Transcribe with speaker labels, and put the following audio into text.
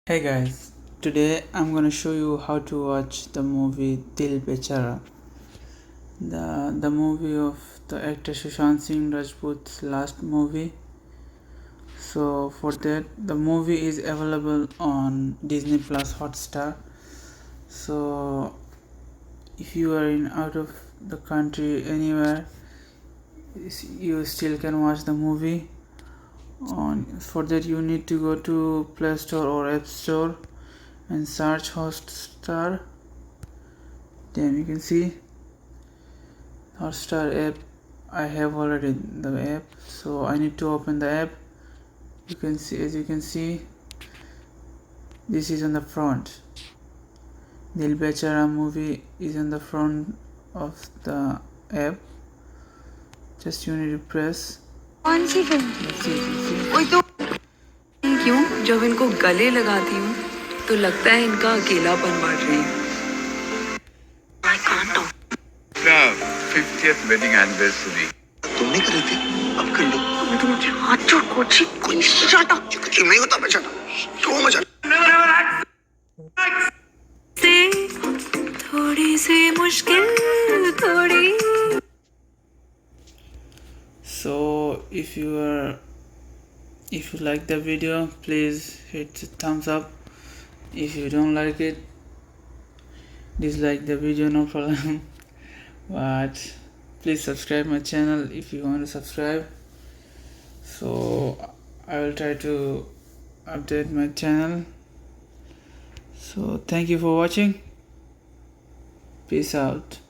Speaker 1: Hey guys, today I'm gonna show you how to watch the movie Dil Bechara, the movie of the actor Sushant Singh Rajput's last movie. So for that, the movie is available on Disney Plus Hotstar. So if you are in out of the country anywhere, you still can watch the movie. For that, you need to go to Play Store or App Store and search Hotstar. Then you can see Hotstar app. I have already the app, so I need to open the app. As you can see, this is on the front. Dil Bechara Movie is on the front of the app. Just you need to press.
Speaker 2: कौन सी film? ओए तो क्यों जब इनको गले लगाती हूँ तो लगता है इनका अकेलापन बढ़ रही है। I can't talk.
Speaker 3: 50th wedding anniversary.
Speaker 4: तुमने करे थे अब कर लो।
Speaker 2: मैं तो मुझे हाथ जोड़ कोची कोई शट अप
Speaker 4: क्यों नहीं होता मैं चला क्यों मजा
Speaker 2: से थोड़ी सी मुश्किल थोड़ी।
Speaker 1: So if you like the video, please hit the thumbs up. If you don't like it, dislike the video, no problem. But please subscribe my channel if you want to subscribe. So I will try to update my channel. So thank you for watching. Peace out.